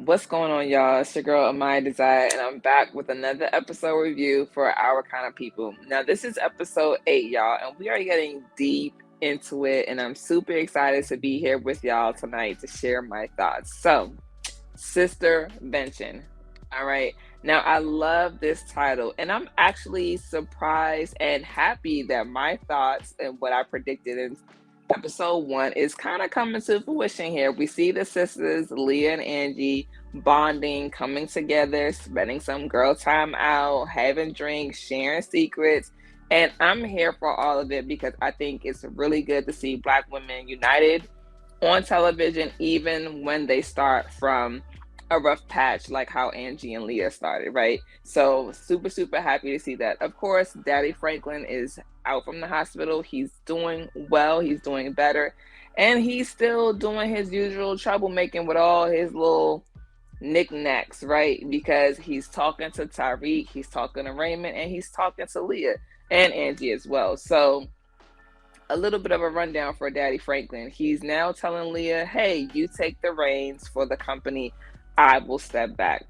What's going on, y'all? It's your girl Amaya Desire, and I'm back with another episode review for Our Kind of People. Now, this is episode 8, y'all, and we are getting deep into it, and I'm super excited to be here with y'all tonight to share my thoughts. So, Sistervention. All right. Now, I love this title, and I'm actually surprised and happy that my thoughts and what I predicted in episode 1 is kind of coming to fruition here. We see the sisters, Leah and Angie, bonding, coming together, spending some girl time out, having drinks, sharing secrets. And I'm here for all of it because I think it's really good to see Black women united on television, even when they start from a rough patch, like how Angie and Leah started, right? So super, super happy to see that. Of course, Daddy Franklin is out from the hospital. He's doing well. He's doing better. And he's still doing his usual troublemaking with all his little knickknacks, right? Because he's talking to Tyrique, he's talking to Raymond, and he's talking to Leah and Angie as well. So a little bit of a rundown for Daddy Franklin. He's now telling Leah, hey, you take the reins for the company. I will step back.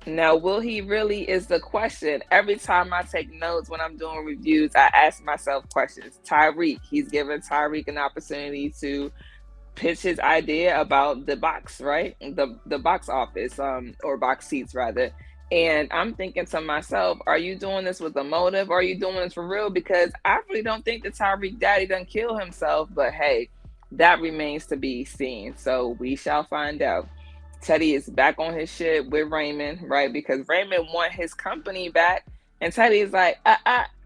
Now, will he really is the question. Every time I take notes when I'm doing reviews, I ask myself questions. Tyrique, he's given Tyrique an opportunity to pitch his idea about the box, right? The box office, or box seats rather. And I'm thinking to myself, are you doing this with a motive? Or are you doing this for real? Because I really don't think that Tyrique Daddy done kill himself. But hey, that remains to be seen. So we shall find out. Teddy is back on his shit with Raymond, right? Because Raymond want his company back. And Teddy's like,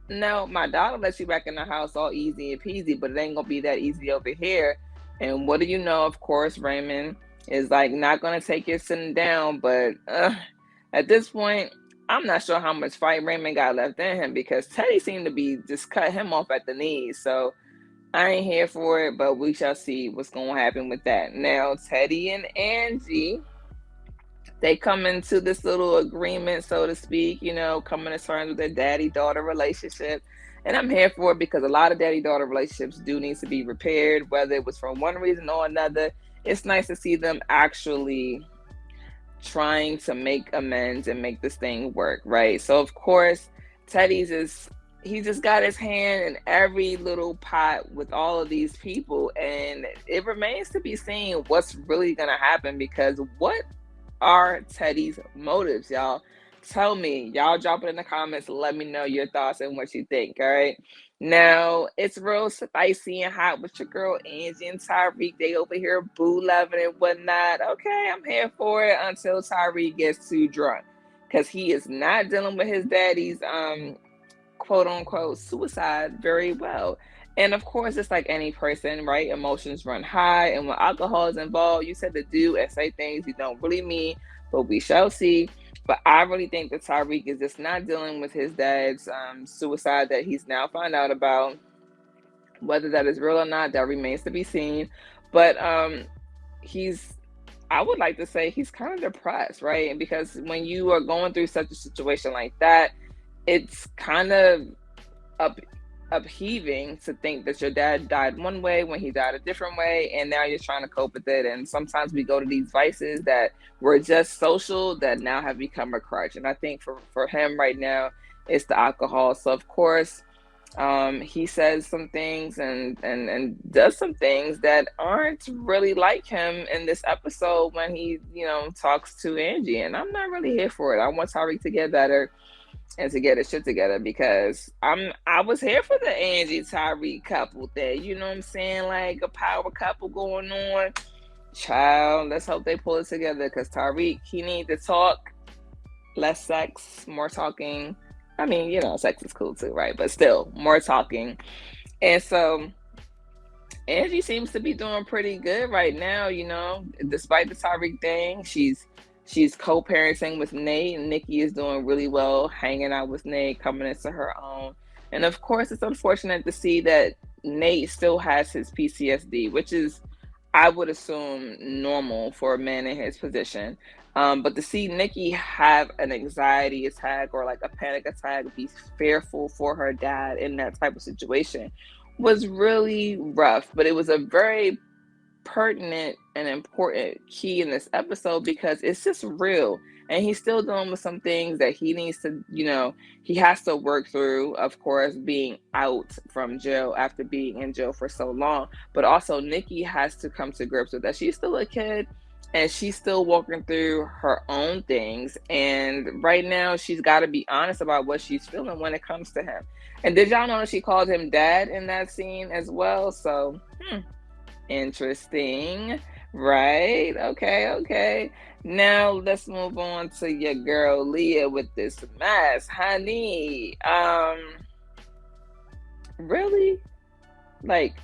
no, my daughter lets you back in the house all easy and peasy, but it ain't gonna be that easy over here. And what do you know? Of course, Raymond is like not gonna take it sitting down, but at this point, I'm not sure how much fight Raymond got left in him because Teddy seemed to be just cut him off at the knees. So I ain't here for it, but we shall see what's going to happen with that. Now, Teddy and Angie, they come into this little agreement, so to speak, coming to terms with their daddy-daughter relationship. And I'm here for it because a lot of daddy-daughter relationships do need to be repaired, whether it was for one reason or another. It's nice to see them actually trying to make amends and make this thing work, right? So, of course, he just got his hand in every little pot with all of these people, and it remains to be seen what's really gonna happen, because what are Teddy's motives, y'all? Tell me. Y'all drop it in the comments. Let me know your thoughts and what you think, all right? Now, it's real spicy and hot with your girl Angie and Tyrique. They over here boo loving and whatnot. Okay, I'm here for it until Tyrique gets too drunk, because he is not dealing with his daddy's quote unquote suicide very well. And of course, it's like any person, right? Emotions run high. And when alcohol is involved, you said to do and say things you don't really mean, but we shall see. But I really think that Tyrique is just not dealing with his dad's suicide that he's now found out about. Whether that is real or not, that remains to be seen. But he's, I would like to say he's kind of depressed, right? And because when you are going through such a situation like that, it's kind of up upheaving to think that your dad died one way when he died a different way, and now you're trying to cope with it. And sometimes we go to these vices that were just social that now have become a crutch. And I think for him right now, it's the alcohol. So of course, he says some things and does some things that aren't really like him in this episode when he talks to Angie. And I'm not really here for it. I want Tyrique to get better and to get his shit together, because I was here for the Angie Tyrique couple thing. You know what I'm saying? Like a power couple going on. Child, let's hope they pull it together, because Tyrique, he needs to talk, less sex, more talking. I mean, sex is cool too, right? But still, more talking. And so Angie seems to be doing pretty good right now, despite the Tyrique thing. She's co-parenting with Nate, and Nikki is doing really well, hanging out with Nate, coming into her own. And of course, it's unfortunate to see that Nate still has his PTSD, which is, I would assume, normal for a man in his position. But to see Nikki have an anxiety attack or like a panic attack, be fearful for her dad in that type of situation was really rough. But it was a very pertinent and important key in this episode because it's just real. And he's still dealing with some things that he needs to, he has to work through, of course, being out from jail after being in jail for so long. But also, Nikki has to come to grips with that. She's still a kid and she's still walking through her own things. And right now, she's got to be honest about what she's feeling when it comes to him. And did y'all know she called him dad in that scene as well? So, interesting, right? Okay. Now let's move on to your girl Leah with this mess, honey. Really? Like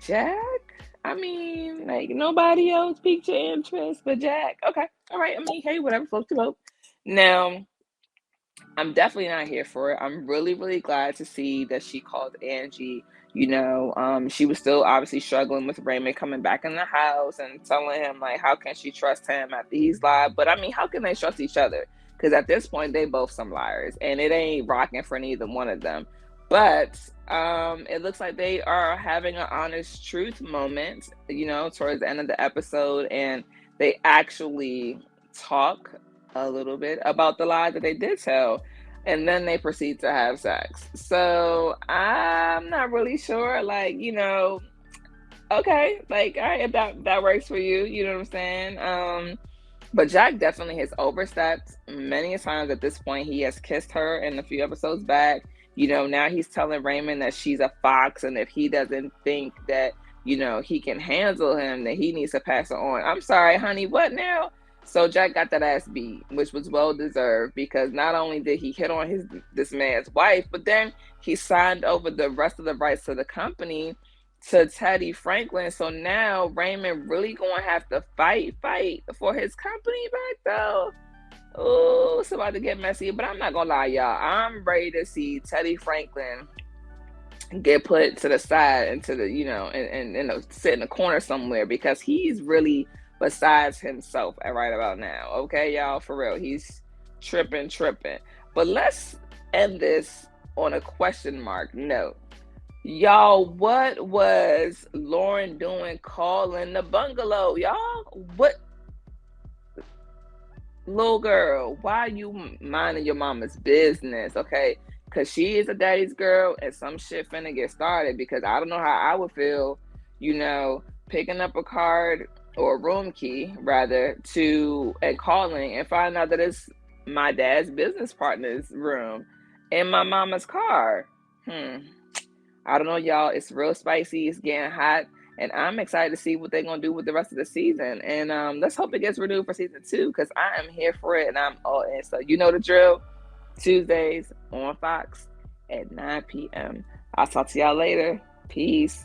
Jack? I mean, like nobody else piqued your interest but Jack. Okay, all right. I mean, hey, whatever, float your boat. Now, I'm definitely not here for it. I'm really, really glad to see that she called Angie. She was still obviously struggling with Raymond coming back in the house and telling him, like, how can she trust him after he's lied? But I mean, how can they trust each other? Because at this point, they both some liars, and it ain't rocking for neither one of them. But it looks like they are having an honest truth moment, towards the end of the episode, and they actually talk a little bit about the lie that they did tell, and then they proceed to have sex. So I'm not really sure, okay, like, all right, if that works for you, you know what I'm saying? But Jack definitely has overstepped many times at this point. He has kissed her in a few episodes back. Now he's telling Raymond that she's a fox, and if he doesn't think that, he can handle him, then he needs to pass it on. I'm sorry, honey, what now? So Jack got that ass beat, which was well deserved, because not only did he hit on this man's wife, but then he signed over the rest of the rights to the company to Teddy Franklin. So now Raymond really gonna have to fight for his company back though. Oh, it's about to get messy, but I'm not gonna lie, y'all. I'm ready to see Teddy Franklin get put to the side and to the, and sit in the corner somewhere, because he's really besides himself right about now. Okay, y'all, for real. He's tripping. But let's end this on a question mark note. Y'all, what was Lauren doing calling the bungalow? Y'all, what? Little girl, why are you minding your mama's business? Okay, because she is a daddy's girl, and some shit finna get started, because I don't know how I would feel, picking up a card or a room key rather and calling and find out that it's my dad's business partner's room in my mama's car. I don't know, y'all. It's real spicy. It's getting hot, and I'm excited to see what they're gonna do with the rest of the season. And let's hope it gets renewed for season 2, because I am here for it and I'm all in. So you know the drill. Tuesdays on Fox at 9 p.m. I'll talk to y'all later. Peace.